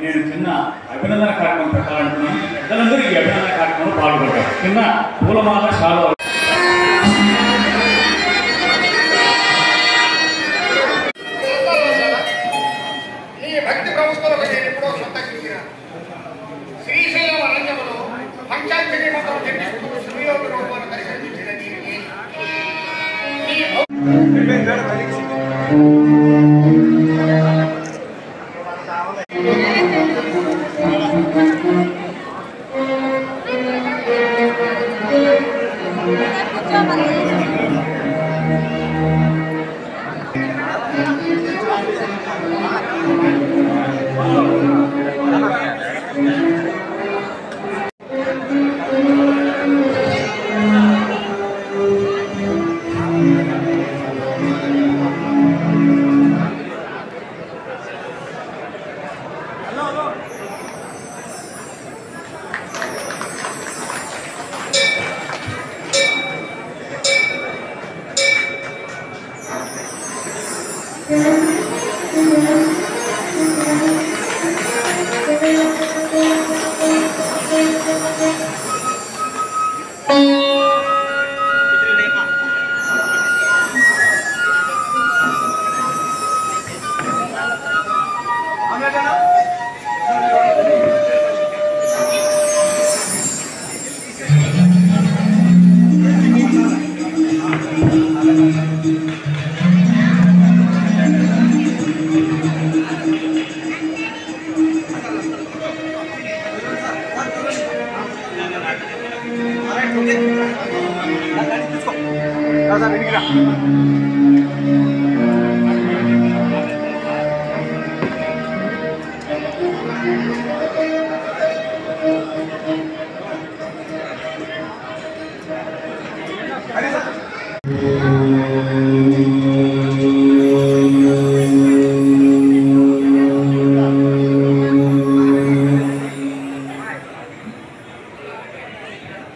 నేను చిన్న అభినందన కార్యక్రమం పెట్టాలంటున్నాను. పెద్దలందరూ ఈ అభినందన కార్యక్రమంలో పాల్గొంటారు. చిన్న పూలమాల శాలువ భక్తి ప్రభుత్వాలకు నేను ఎప్పుడో సంతరించిన శ్రీశైలం అరణ్యములో పంచాంజలి మంత్రం జపిస్తూ శ్రీయోగ రూపాన్ని దర్శించిన దీనికి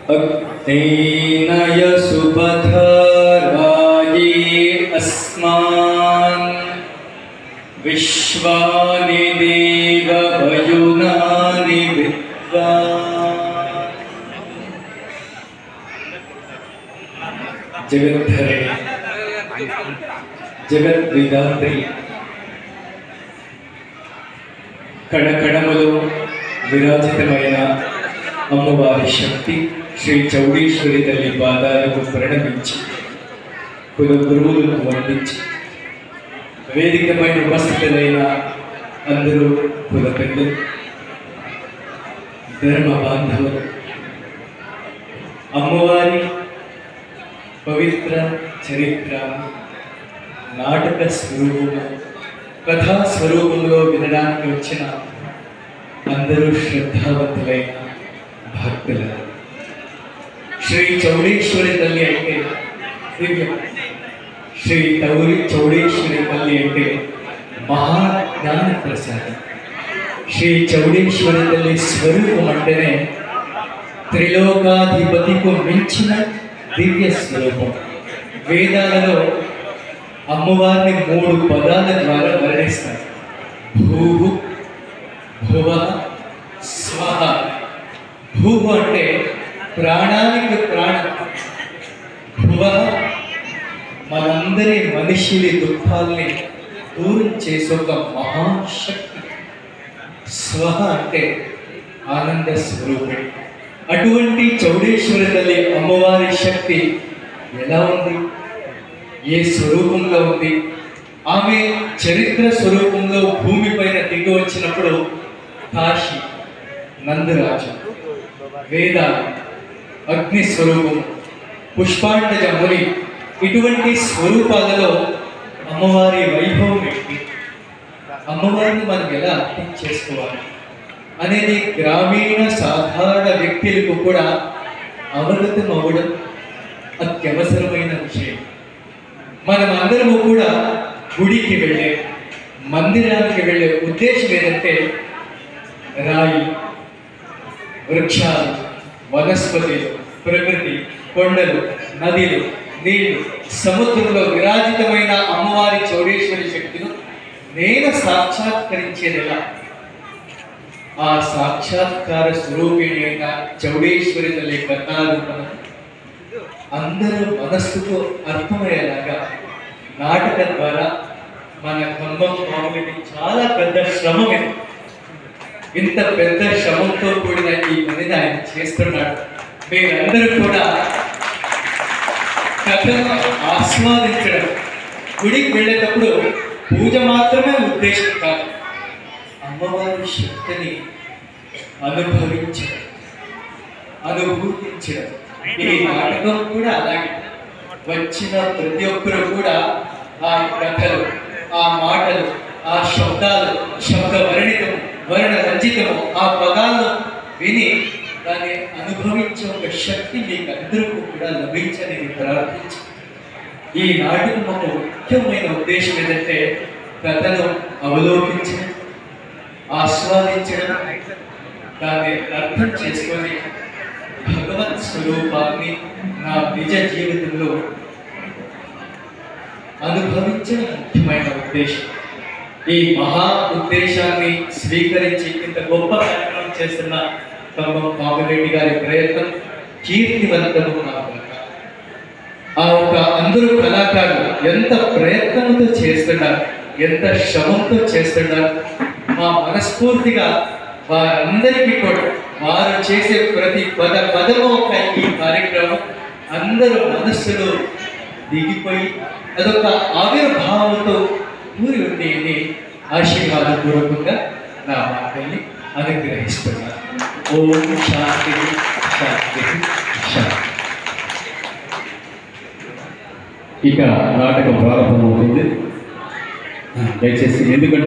अग्नेय सुपथराये अस्मान् विश्वानि देववयुनानि विद्वान्। जगद्धरे जगद्विधात्री కణకణములో విరాజితమైన అమ్మవారి శక్తి శ్రీ చౌడేశ్వరి తల్లి పాదాలకు ప్రణమించి కుల గురువులకు వండించి వేదికపై ఉపస్థితులైన అందరూ కుల పెద్దలు, ధర్మ బాంధవులు, అమ్మవారి పవిత్ర చరిత్ర నాటక స్వరూపంలో కథా స్వరూపంలో వినడానికి వచ్చిన అందరూ శ్రద్ధావంతులైన భక్తుల శ్రీ చౌడేశ్వరి తల్లి అంటే దివ్యం. శ్రీ చౌడేశ్వరి తల్లి అంటే మహాజ్ఞాన ప్రసాదం. శ్రీ చౌడేశ్వరి తల్లి స్వరూపం అంటేనే త్రిలోకాధిపతికు మించిన దివ్య స్వరూపం. వేదాలలో అమ్మవారిని 3 పదాల ద్వారా వర్ణిస్తారు. భూహు, భువ, స్వహ. భూహు అంటే ప్రాణానికి ప్రాణం. భువ మనందరి మనిషిని దుఃఖాల్ని దూరం చేసే ఒక మహాశక్తి. స్వహ అంటే ఆనంద స్వరూపం. అటువంటి చౌడేశ్వరి తల్లి అమ్మవారి శక్తి ఎలా ఉంది, ఏ స్వరూపంలో ఉంది? ఆమె చరిత్ర స్వరూపంలో భూమిపైన దిగి వచ్చినప్పుడు కాశీ, నందరాజు, వేదాలు, అగ్ని స్వరూపం, పుష్పాండజ ముని, ఇటువంటి స్వరూపాలలో అమ్మవారి వైభవం ఏంటి, అమ్మవారిని మనం ఎలా అర్థం చేసుకోవాలి అనేది గ్రామీణ సాధారణ వ్యక్తులకు కూడా అవగతం అవ్వడం అత్యవసరమైన విషయం. మనం అందరము కూడా గుడికి వెళ్ళే, మందిరానికి వెళ్ళే ఉద్దేశం ఏంటంటే రాయి, వృక్షాలు, వనస్పతులు, ప్రకృతి, కొండలు, నదులు, నీళ్లు, సముద్రంలో విరాజితమైన అమ్మవారి చౌడేశ్వరి శక్తిని నేను సాక్షాత్కరించేదిలా, ఆ సాక్షాత్కార స్వరూపిణి అయిన చౌడేశ్వరి తల్లి కథారూపం అందరూ మనస్సుతో అర్థమయ్యేలాగా నాటకం ద్వారా మన ఖమ్మం మామూలుకి చాలా పెద్ద శ్రమ ఇది. ఇంత పెద్ద శ్రమంతో కూడిన ఈ పనిని ఆయన చేస్తున్నాడు. మీరందరూ కూడా కథను ఆస్వాదించడం, గుడికి వెళ్ళేటప్పుడు పూజ మాత్రమే ఉద్దేశం కాదు, అమ్మవారి శక్తిని అనుభవించడం, అనుభూతించడం. ఈ నాటకం కూడా అలాగే. వచ్చిన ప్రతి ఒక్కరు కూడా ఆ కథలు, ఆ మాటలు, ఆ శబ్దాలు, శబ్ద వర్ణితము, వర్ణ రంజితము, ఆ పదాలను విని దాన్ని అనుభవించే ఒక శక్తి మీకు అందరికీ కూడా లభించని ప్రార్థించి, ఈ నాటకం ఒక ముఖ్యమైన ఉద్దేశం ఏంటంటే కథను అవలోకించడం, ఆస్వాదించడం, దాన్ని అర్థం చేసుకొని భగవత్ స్వరూపాన్ని నా నిజ జీవితంలో అనుభవించడం ముఖ్యమైన ఉద్దేశం. ఈ మహా ఉద్దేశాన్ని స్వీకరించి ఇంత గొప్ప కార్యక్రమం చేస్తున్న ఖమ్మం మామిరెడ్డి గారి ప్రయత్నం కీర్తివంతము నాకు. ఆ ఒక అందరూ కళాకారులు ఎంత ప్రయత్నంతో చేస్తున్నారు, ఎంత శ్రమంతో చేస్తున్నారు. మా మనస్ఫూర్తిగా వారందరికీ కూడా వారు చేసే ప్రతి పదము ఒక ఈ కార్యక్రమం అందరూ మనస్సులో దిగిపోయి అదొక ఆవిర్భావంతో కూడి ఉండేది. ఆశీర్వాదపూర్వకంగా నా మాటల్ని అనుగ్రహిస్తున్నారు. ఓం శాంతి శాంతి శాంతి. ఇక నాటకం ప్రారంభమవుతుంది. దయచేసి ఎందుకంటే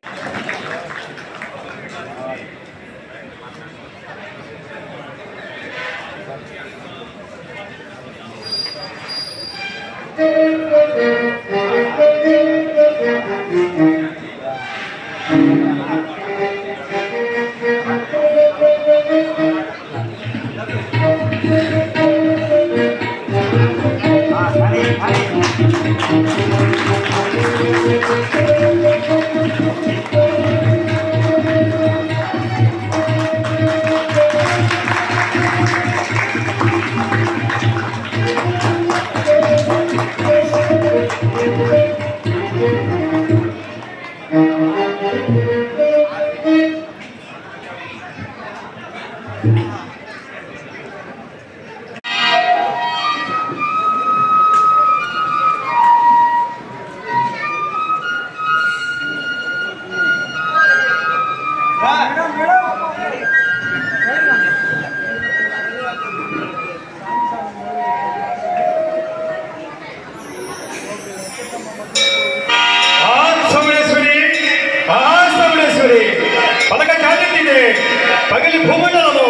పగిలి భూమండలము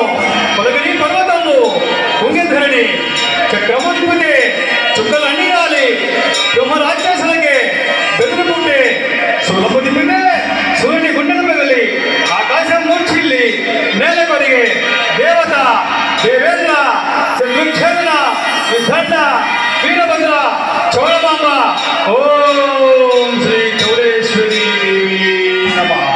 పలకని పర్వతము కుంగధరణి చక్రము తిప్పితే చుక్కలు అన్ని రాలి బ్రహ్మ రాక్షసులకే బెదిరిపుంటే సులభ తిప్పితే సూర్యుని గుండెలు పగిలి ఆకాశం మూర్చిల్లి నేల కొరిగే దేవత దేవేంద్ర చంద్రుఛేదన విధండ వీరభద్ర చౌడమాంబ ఓం శ్రీ చౌడేశ్వరి దేవి నమః.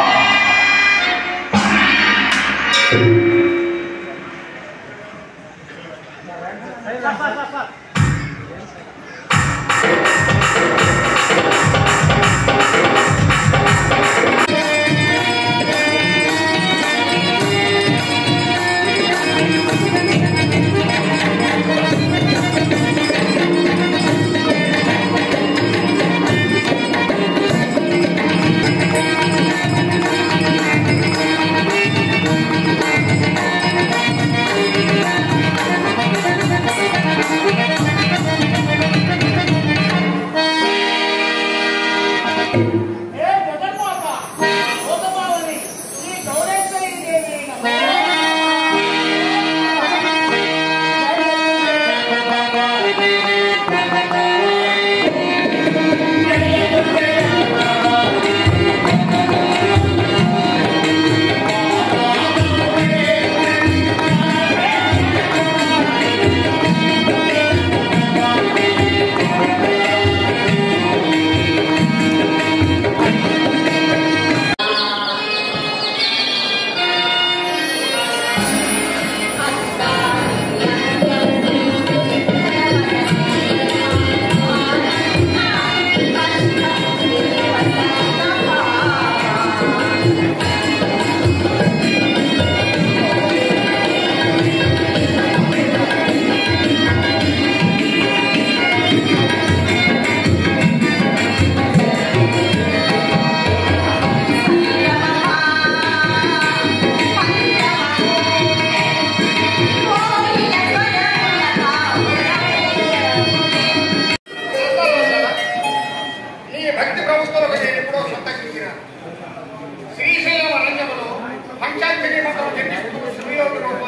పంచాంజలి మంత్రం జపిస్తూ శ్రీయోగి